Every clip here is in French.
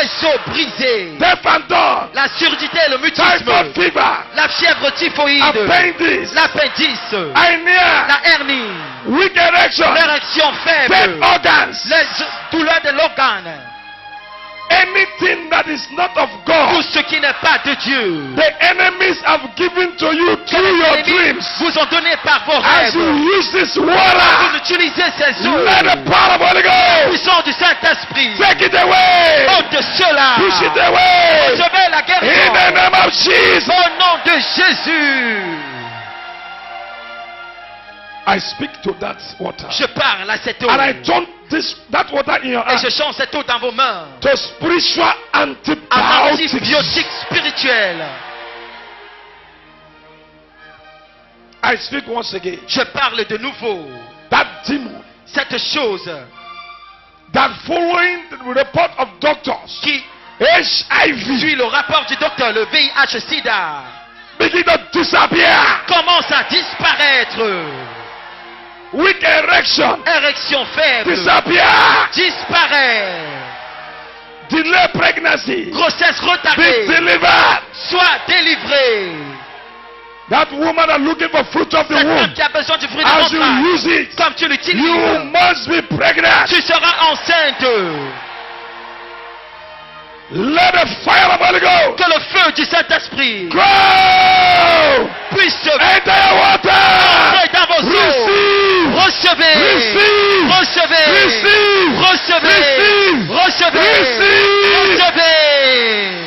Les os brisés. deaf and dumb, La surdité, le mutisme. typhoid fever, La fièvre typhoïde. appendix, L'appendice. hernia, La hernie. weak erection, L'érection dead faible. organs, Les douleurs de l'organe. anything that is not of Tout God, ce qui n'est pas de Dieu. the enemies have given to you Que through les your ennemis dreams. vous ont donné par vos As rêves. you use this Vous water, utilisez ces eaux. let the power of Holy Ghost Puissance du Saint-Esprit. take it away, Ôte cela. push it away, Je vais la in guérison. the name of Jesus. Au nom de Jésus. I speak to that water, Je parle à cette eau. and I turn that water in your Et je hand change cette eau dans vos mains. to spiritual À antibiotics. antibiotique spirituel. I speak once again. Je parle de nouveau. That demon Cette chose that following the report of doctors, qui HIV, suit le rapport du docteur, le VIH-Sida, begin to disappear. commence à disparaître. Weak erection, Érection faible. disappear. Disparaît. Delay pregnancy, Grossesse be retardée. delivered. Sois délivré. That woman that looking for fruit of the Cette femme womb, qui a besoin du fruit as de you l'entraille, use it, comme tu you l'utilises, must be pregnant. tu seras enceinte. Let the fire of Holy Ghost Que le feu du Saint-Esprit go. puisse Enter your water. entrer dans vos eaux. Receive. Recevez. Receive. Recevez. Receive. Recevez. Receive. Recevez. Receive. Recevez.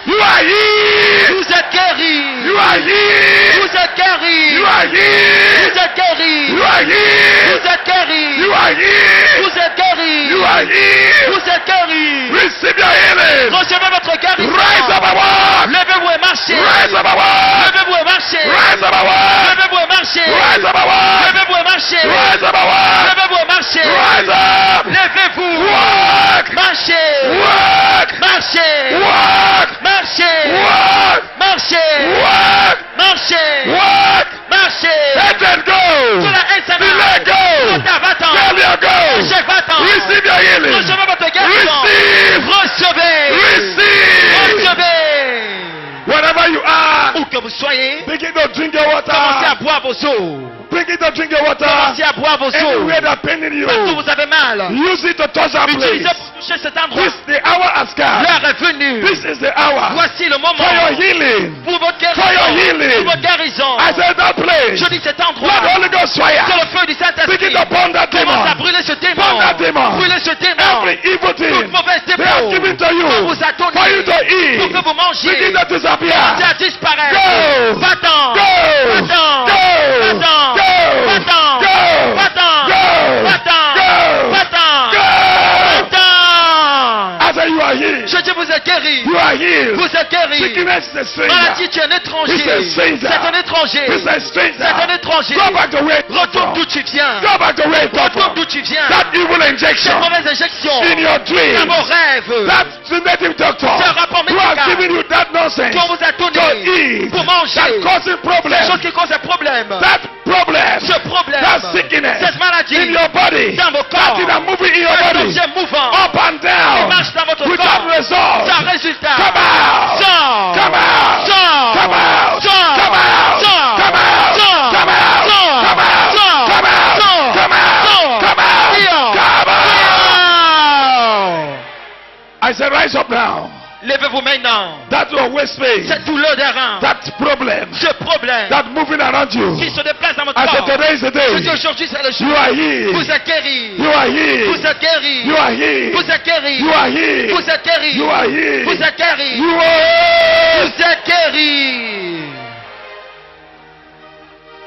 You are healed. Vous êtes guéris. You are healed. Vous êtes guéris. You are healed. Vous êtes guéris. You are healed. Vous êtes guéris. You are healed. Vous êtes guéris. You are healed. Vous êtes guéris. Receive your healing. Recevez votre guérison. Rise up and walk. Levez-vous et marchez. Rise up and walk. Levez-vous et marchez. Rise up and walk. Levez-vous et marchez. Rise up and walk. Levez-vous et marchez. Rise up and walk. Levez-vous et marchez. Rise up. Levez-vous. Walk. Marchez. Walk. Marchez. Walk. Marchez. Walk. Marchez. Walk. Marchez. Walk. Marchez. Let them go. Cela est ça. Let go. Va-t'en. Let them go. Chef, va-t'en. Receive your healing. Recevez votre guérison. Receive. Recevez. Receive. Recevez. Wherever you are, Où que vous soyez, begin to drink your commencez à water. boire vos eaux. Begin to drink your water. Commencez à boire vos eaux. Anywhere that paining you, Partout où vous avez mal, use it to touch that utilisez place. pour toucher cet endroit. This the hour has come. L'heure est venue. This is the hour Voici le moment for your healing. pour votre For your guérison. healing. Pour votre guérison. I said that place. Je dis cet Let endroit. the Holy Ghost Que fire. le feu du Saint-Esprit Begin to burn that commence à demon. brûler ce Burn démon. that demon. Brûler ce démon. Every evil thing Toute mauvaise they have démon given to you qu'on vous a donné for you to pour eat. que vous mangiez. Begin to disappear. Commencez à disparaître. Go. Va-t'en. Go. Va-t'en. Go. Va-t'en. Go. Va-t'en. Go. Va-t'en. Go. Va-t'en. Go. Va-t'en. Go. Va-t'en. I said you are healed. Je dis vous êtes guéris. You are healed. Vous êtes guéris. Sickness is a stranger. Maladie, tu es un étranger. He's a stranger. C'est un étranger. He's a stranger. C'est un étranger. Go back to where you come Retourne from. d'où tu viens. Go back to where you come Retourne from. d'où tu viens. That evil Cette injection mauvaise injection in your dans dreams. vos rêves That native doctor C'est un rapport who has médical given you that nonsense qu'on vous a to donné eat, pour manger. that causing Quelque chose problems, qui cause un problème. that problem, Ce problème. that sickness Cette maladie. in your body, Dans vos corps. that thing that moving in your Un body, objet mouvant. up and Qui down, marche dans votre without corps. result. Sans résultat. Come out! Sors. Come out! Sors. Come out! Sors. Come out! Sors. Come out! Sors. Come out! Sors. Come out! Sors. Come out! Sors. Come out! Sors. Come out! Sors. Come out! Sors. I said, rise up now. Levez-vous maintenant. That your waist pain, Cette douleur des reins. that problem, Ce problème that moving around you. qui se déplace dans votre I said, corps. today is the Je dis day. aujourd'hui c'est le jour. You are healed. Vous êtes guéris. You are healed. Vous êtes guéris. You are healed. Vous êtes guéris. You are healed. Vous êtes guéris. You are healed. Vous êtes guéris. You are. Vous êtes guéris.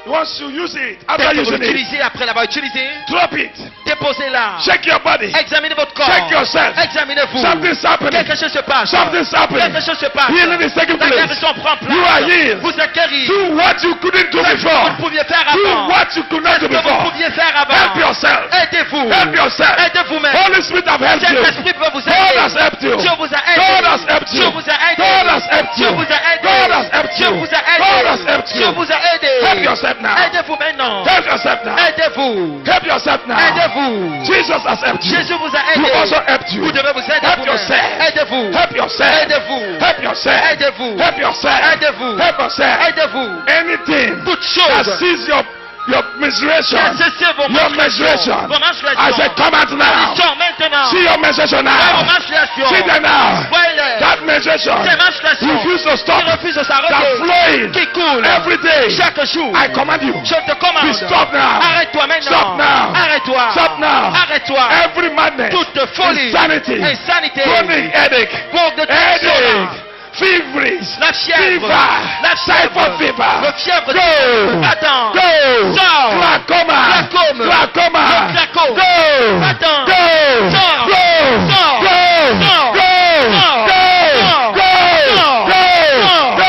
Once you use it, Dès after que vous using it, l'utilisez, après l'avoir utilisé, drop it. déposez-la. Check your body. Examinez votre corps. Check yourself. Examinez-vous. Something's happening. Quelque chose se passe. Something's happening. Quelque chose se passe. Healing is taking La place. guérison prend place. You are healed. Vous êtes guéris. Do what you couldn't do Faites ce que before. vous ne pouviez faire Do avant. what you could not Faites do ce que vous before. pouviez faire avant. Help yourself. Aidez-vous. Help yourself. Aidez-vous-même. Holy Spirit have helped you. Saint-Esprit peut vous God has aider. helped you. Dieu vous a aidé. God has helped you. Dieu vous a aidé. God has helped Dieu you. vous a aidé. God has helped Dieu you. vous a aidé. God has helped Dieu you. vous a aidé. Help yourself now. Aidez-vous maintenant. Help yourself now. Aidez-vous. Help yourself now. Aidez-vous. Jesus has helped you. Jésus vous a You aidé. also helped you. Vous devez vous aider Help vous-même. yourself. Aidez-vous. yourself. Aidez-vous. Help yourself. Aidez-vous. Help yourself. Aidez-vous. Help yourself. Aidez-vous. Anything Toute that chose. sees your menstruation. Cessez vos Your menstruations. menstruation. Vos menstruations. I said, come out now. Sors maintenant. See your menstruation Voyez vos now. menstruations. See them now. Voyez-les. That menstruation Ces menstruations refuse to qui stop. refusent de That s'arrêter, flowing qui coulent every day. chaque jour. I command you. Je te Be commande. stop now. Arrête-toi maintenant. Stop now. Arrête-toi. Stop now. Arrête-toi. Every madness. Toute folie. Insanity. Insanité. Chronic headache. Manque de tension. Headache. Feverish. La fièvre. Fever. La fièvre. Typhoid fever. Le fièvre. Go. Attends. Go. Sors. Glaucoma. Glaucome. Glaucoma. Le glaucome. Go. Attends. Go. Sors. Go. Sors. Go. Sors. Go. Sors. Go. Sors. Go. Sors. Go. Sors. Go.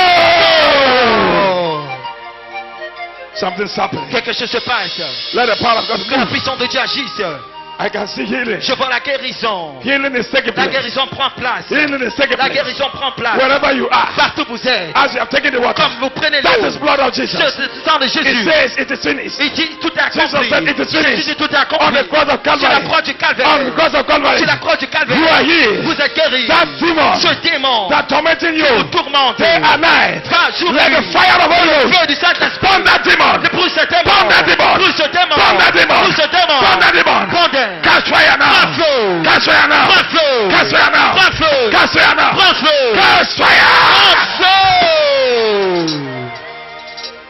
Something's happening. Quelque chose se passe. Let the power of God Que la move. puissance de Dieu agisse. I can see healing. Je vois la guérison. Healing is taking La place. guérison prend place. Healing is taking La place. guérison prend place. Wherever you are, Partout où vous êtes. as you have taken the water, Comme vous prenez that l'eau. is blood of Jesus. Ce sang de It Jésus. says it is finished. Il dit tout est Jesus accompli. said it is finished. Jésus dit tout est On accompli. the cross of Sur la Calvary. croix du On the calvaire. cross of Calvary. Sur la croix du calvaire. You are healed. Vous êtes guéris. That demon Ce démon that tormenting qui vous you tourmente. day and night. Pas jour Let et the nuit. fire of Holy Le Ghost feu du Saint-Esprit. burn that demon. Brûle ce démon. Burn that demon. Brûle ce démon. Burn that demon. Brûle ce démon. Burn that demon. Condamne. Catch fire now. Prends feu. Catch fire now. Prends feu. Catch fire now. Prends feu. Catch fire now. Prends feu. Catch fire. Prends feu.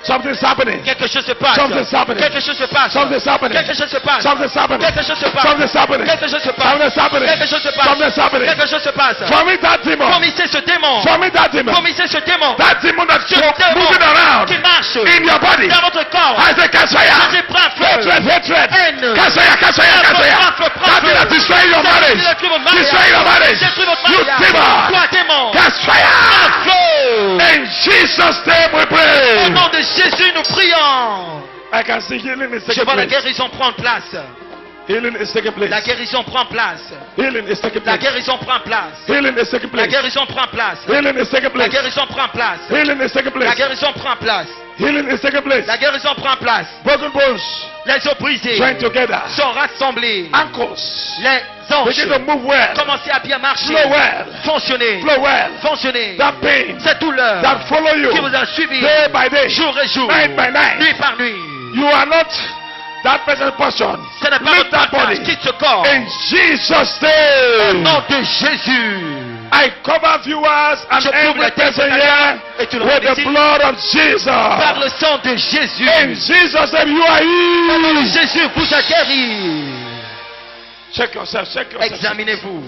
Something's happening. Quelque chose se passe. Something's happening. Quelque chose se passe. Something's happening. Quelque chose se passe. Something's happening. Quelque chose se passe. Something's happening. Quelque chose se passe. Something's happening. Quelque chose se passe. Something's happening. Quelque chose se passe. Vomit that demon. Vomissez ce démon. Vomit that demon. Vomissez ce démon. That demon that's Ce démon moving around qui marche in your body. dans votre corps. I say catch Je fire. dis prends feu. Hatred, hatred. Haine. Catch fire, catch fire, catch fire. That thing that destroy your marriage. Destroy your marriage. Détruis votre You mariage. demon. Toi démon. Catch fire. Feu. In Jesus' name we Au pray. nom de Jésus nous prions. I can see healing is Je taking vois la place. guérison prendre place. Healing is taking La place. guérison prend place. Healing is taking La place. guérison prend place. Healing is taking La place. guérison prend place. Healing is taking La place. guérison prend place. Healing is taking La place. guérison prend place. Healing is taking place. La guérison prend place. Broken bones Les os brisés joined together. sont rassemblés. Ankles Les begin to hanches move well. commencent à bien marcher. Flow well. Fonctionner. Flow well. Fonctionner. That pain Cette douleur that follow you qui vous a suivi day by day, jour et jour, night by night. nuit par nuit. You are not that present person. Ce n'est pas Lift votre that partage. body. Quitte ce corps. In Jesus' Au name. nom de Jésus. I cover viewers and Je couvre every les person here téléspectateurs et tout le with monde the ici blood of Jesus. par le sang de Jésus. In Jesus' name you are Au nom de healed. Jésus vous a guéri. Check yourself, check yourself. Examinez-vous.